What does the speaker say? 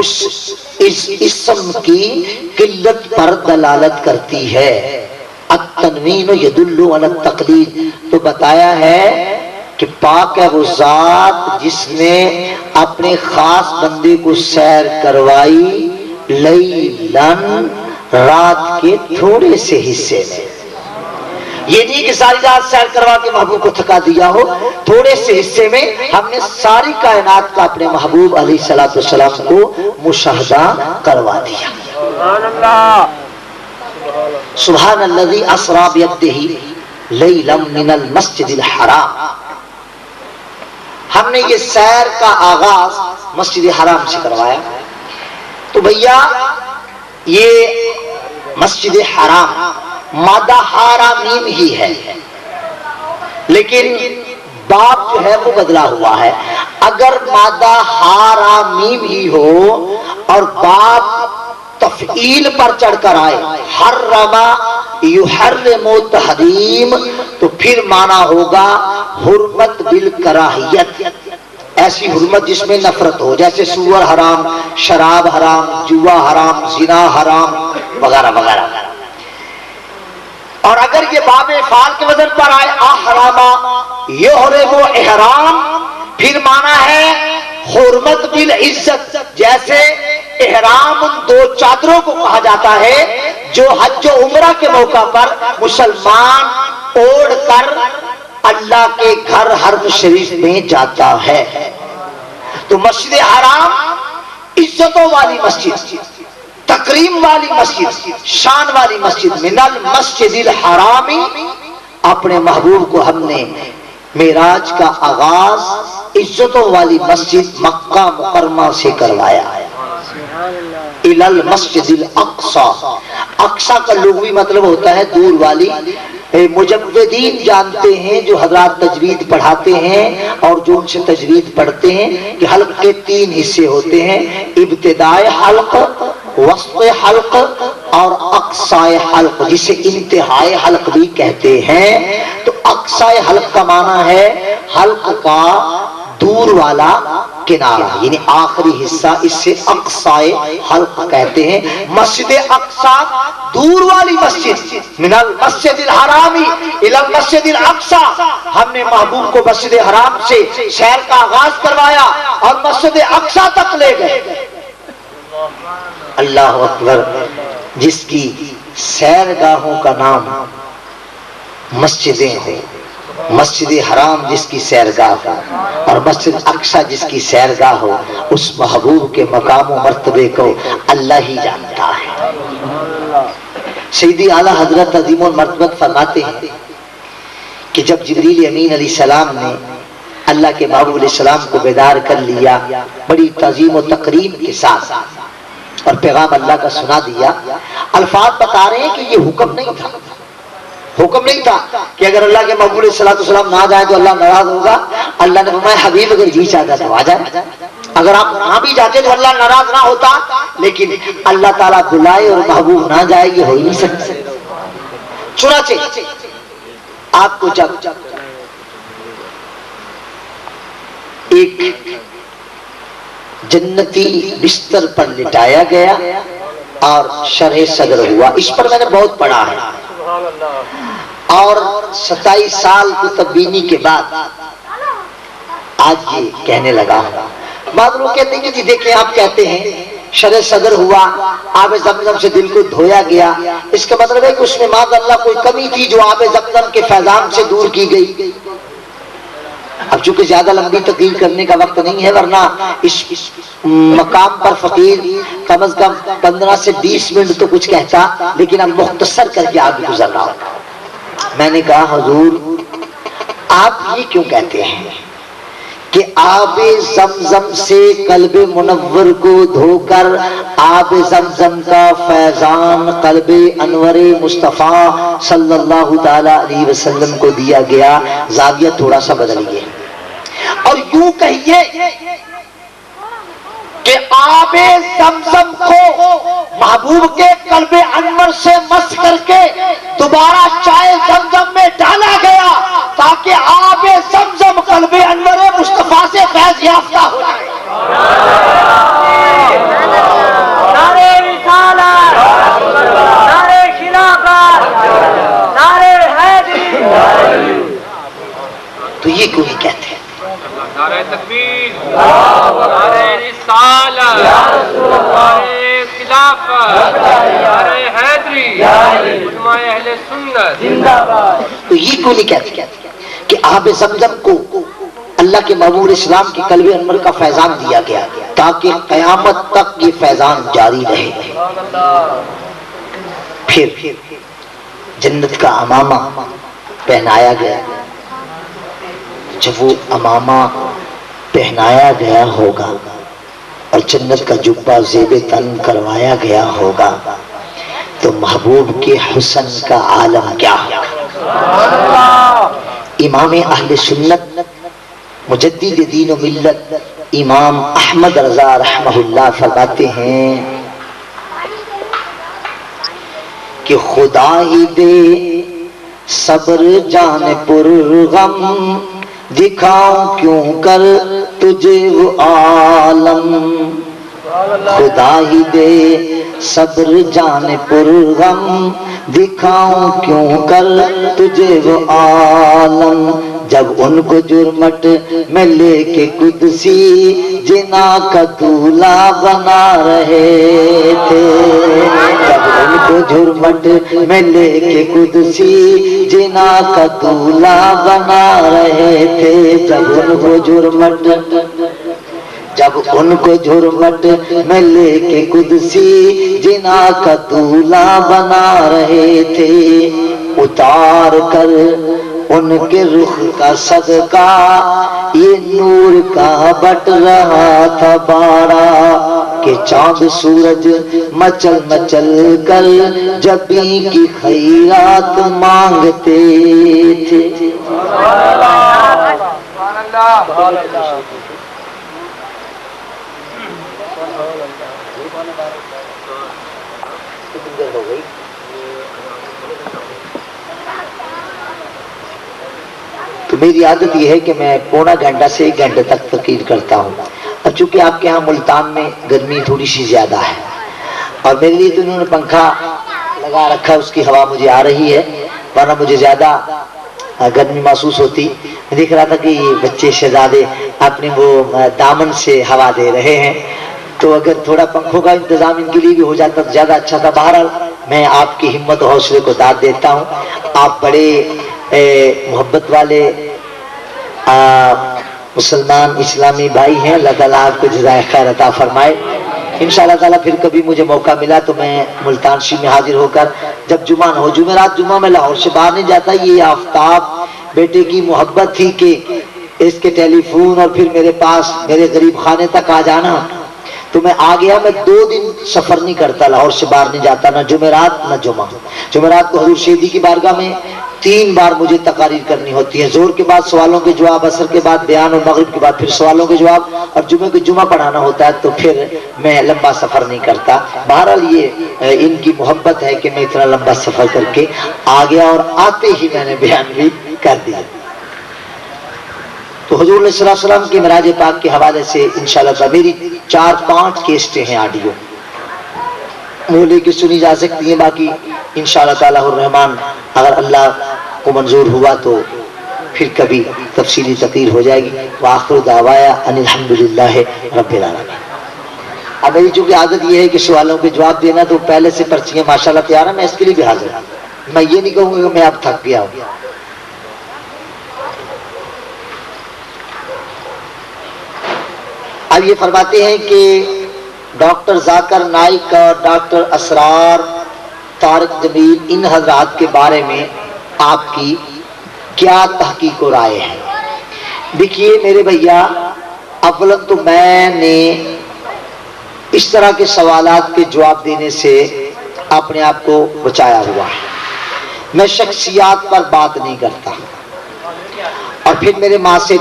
اس اسم کی قلت پر دلالت کرتی ہے۔ التنوین یدل علی التقلید، تو بتایا ہے کہ پاک ہے وہ ذات جس نے اپنے خاص بندے کو سیر کروائی لیلن، رات کے تھوڑے سے حصے میں۔ یہ نہیں کہ ساری رات سیر کروا کے محبوب کو تھکا دیا ہو، تھوڑے سے حصے میں ہم نے ساری کائنات کا اپنے محبوب علیہ السلام کو مشاہدہ کروا دیا۔ سبحان اللہ، سبحان الذی اسری بیدہ لیلا من المسجد الحرام۔ ہم نے یہ سیر کا آغاز مسجد حرام سے کروایا۔ تو بھیا یہ مسجد حرام مادہ حرامین ہی ہے، لیکن باب جو ہے وہ بدلا ہوا ہے۔ اگر مادہ حرامین ہی ہو اور باب تفعیل پر چڑھ کر آئے، حرم یحرم تحریم، تو پھر معنی ہوگا حرمت بالکراہیت، ایسی حرمت جس میں نفرت ہو، جیسے سور حرام، شراب حرام، جوا حرام، زنا حرام وغیرہ وغیرہ۔ اور اگر یہ باب فعال کے وزن پر آئے احرام یحرم احرام، پھر معنی ہے حرمت بالعزت، جیسے احرام ان دو چادروں کو کہا جاتا ہے جو حج و عمرہ کے موقع پر مسلمان اوڑھ کر اللہ کے گھر حرم شریف میں جاتا ہے۔ تو مسجد حرام عزتوں والی مسجد، تکریم والی مسجد، شان والی مسجد، من المسجد الحرام، اپنے محبوب کو ہم نے معراج کا آغاز عزتوں والی مسجد مکہ مکرمہ سے کروایا ہے۔ الی المسجد الاقصی، اقصی کا لغوی مطلب ہوتا ہے دور والی۔ مجودین جانتے ہیں جو حضرات تجوید پڑھاتے ہیں اور جو ان سے تجوید پڑھتے ہیں کہ حلق کے تین حصے ہوتے ہیں، ابتدائے حلق، وسط حلق اور اقصائے حلق، جسے انتہائی حلق بھی کہتے ہیں۔ تو اقصائے حلق کا معنی ہے حلق کا دور والا کنارہ، یعنی آخری حصہ، اس سے اقصائے حلق کہتے ہیں۔ مسجد اقصی دور والی مسجد، من المسجد الحرام الی المسجد الاقصی، ہم نے محبوب کو مسجد حرام سے سیر کا آغاز کروایا اور مسجد اقصی تک لے گئے۔ اللہ اکبر، جس کی سیر گاہوں کا نام مسجدیں ہیں، مسجد حرام جس کی سیرگاہ ہو اور مسجد اقصی جس کی سیرگاہ ہو، اس محبوب کے مقام و مرتبے کو اللہ ہی جانتا ہے۔ سیدی اعلیٰ حضرت عظیم المرتبت فرماتے ہیں کہ جب جبریل امین علیہ السلام نے اللہ کے محبوب علیہ السلام کو بیدار کر لیا بڑی تعظیم و تکریم کے ساتھ اور پیغام اللہ کا سنا دیا، الفاظ بتا رہے ہیں کہ یہ حکم نہیں تھا، حکم نہیں تھا کہ اگر اللہ کے محبوب علیہ السلام نہ جائے تو اللہ ناراض ہوگا۔ اللہ نے فرمایا حبیب اگر جی چاہتا تو آ جائے، اگر آپ نہ بھی جاتے تو اللہ ناراض نہ ہوتا، لیکن اللہ تعالیٰ بلائے اور محبوب نہ جائے یہ ہو ہی نہیں سکتا۔ چنانچہ آپ کو جب ایک جنتی بستر پر لٹایا گیا اور شرح صدر ہوا، اس پر میں نے بہت پڑھا ہے، اور 27 سال کی تبینی کے بعد آج یہ کہنے لگا۔ بعض لوگ کہتے ہیں کہ جی دیکھیں، آپ کہتے ہیں شرح صدر ہوا، آب زمزم سے دل کو دھویا گیا، اس کا مطلب ہے کہ اس میں معاذ اللہ کوئی کمی تھی جو آب زمزم کے فیضان سے دور کی گئی۔ اب چونکہ زیادہ لمبی تقریر کرنے کا وقت نہیں ہے، ورنہ اس مقام پر فقیر کم از کم 15 سے 20 منٹ تو کچھ کہتا، لیکن اب مختصر کر کے آگے گزر رہا ہوں۔ میں نے کہا حضور آپ یہ کیوں کہتے ہیں کہ آب زمزم سے قلب منور کو دھو کر آب زمزم کا فیضان قلب انور مصطفیٰ صلی اللہ تعالی علیہ وسلم کو دیا گیا؟ زاویہ تھوڑا سا بدلیے اور یوں کہیے کہ آب زمزم کو محبوب کے قلب انور سے مس کر کے دوبارہ چائے زمزم میں ڈالا گیا تاکہ آب زمزم قلب انور مصطفیٰ سے فیض یافتہ ہو جائے۔ تو یہ کیوں نہیں کہتے کہ آب زمزم کو اللہ کے محبوب اسلام کی قلب انور کا فیضان دیا گیا تاکہ قیامت تک یہ فیضان جاری رہے؟ پھر جنت کا امامہ پہنایا گیا. جب وہ امامہ پہنایا گیا ہوگا اور جنت کا جبہ زیب تن کروایا گیا ہوگا تو محبوب کے حسن کا عالم کیا ہوگا؟ امام اہل سنت مجدد دین و ملت امام احمد رضا رحمہ اللہ فرماتے ہیں کہ خدا ہی دے صبر جان پر غم دکھاؤں کیوں کر تجھے وہ عالم. خدا ہی دے صبر جان پر غم دکھاؤں کیوں کر تجھے وہ عالم. جب ان کو جرمٹ میں لے کے قدسی جنا کا دولہا بنا رہے تھے. جب ان کو جرمٹ میں لے کے قدسی جنا کا دولہا بنا رہے تھے. جب ان کو جرمٹ میں لے کے قدسی جنا کا دولہا بنا رہے تھے. اتار کر ان کے رخ کا صدقہ یہ نور کا بٹ رہا تھا بارہ کہ چاند سورج مچل مچل کر جبی کی خیرات مانگتے تھے. تو میری عادت یہ ہے کہ میں پونا گھنٹہ سے 1 گھنٹے تک تقریر کرتا ہوں. اب چونکہ آپ کے ہاں ملتان میں گرمی تھوڑی سی زیادہ ہے اور میرے لیے تو انہوں نے پنکھا لگا رکھا، اس کی ہوا مجھے آ رہی ہے، ورنہ مجھے زیادہ گرمی محسوس ہوتی. میں دیکھ رہا تھا کہ یہ بچے شہزادے اپنے وہ دامن سے ہوا دے رہے ہیں، تو اگر تھوڑا پنکھوں کا انتظام ان کے لیے بھی ہو جاتا تو زیادہ اچھا تھا. بہرحال میں آپ کی ہمت و حوصلے کو داد دیتا ہوں. آپ بڑے محبت والے مسلمان اسلامی بھائی ہیں. اللہ تعالیٰ آپ کو جزائے خیر عطا فرمائے. انشاءاللہ تعالیٰ پھر کبھی مجھے موقع ملا تو میں ملتان شریف میں حاضر ہو کر جب جمعہ نہ ہو، جمعرات جمعہ میں لاہور سے باہر نہیں جاتا. یہ آفتاب بیٹے کی محبت تھی کہ اس کے ٹیلی فون اور پھر میرے پاس میرے غریب خانے تک آ جانا، تو میں آ گیا. میں 2 دن سفر نہیں کرتا، لاہور سے باہر نہیں جاتا، نہ جمعرات نہ جمعہ. جمعرات کو حضور شہیدی کی بارگاہ میں 3 بار مجھے تقاریر کرنی ہوتی ہے. ظہر کے بعد سوالوں کے جواب، عصر کے بعد بیان اور مغرب کے بعد پھر سوالوں کے جواب، اور جمعے کو جمعہ پڑھانا ہوتا ہے. تو پھر میں لمبا سفر نہیں کرتا. بہرحال یہ ان کی محبت ہے کہ میں اتنا لمبا سفر کر کے آ گیا اور آتے ہی میں نے بیان بھی کر دیا. تو حضور صلی اللہ علیہ وسلم کے معراج پاک کے حوالے سے انشاءاللہ میری 4-5 کیسٹیں ہیں آڈیو، وہ لے کے سنی جا سکتی ہیں. باقی انشاءاللہ تعالی الرحمن اگر اللہ کو منظور ہوا تو پھر کبھی تفصیلی تقریر ہو جائے گی. وآخر دعوایا ان الحمدللہ رب العالمین. اب میری چونکہ عادت یہ ہے کہ سوالوں کے جواب دینا، تو پہلے سے پرچیاں ماشاءاللہ تیار ہیں. میں اس کے لیے بھی حاضر ہوں. میں یہ نہیں کہوں گا کہ میں اب تھک گیا ہوں. اب یہ فرماتے ہیں کہ ڈاکٹر ذاکر نائک اور ڈاکٹر اسرار طارق جمیل ان حضرات کے بارے میں آپ کی کیا تحقیق و رائے ہے؟ دیکھیے میرے بھیا، اولا تو میں نے اس طرح کے سوالات کے جواب دینے سے اپنے آپ کو بچایا ہوا ہے. میں شخصیات پر بات نہیں کرتا، اور پھر میرے ماں سے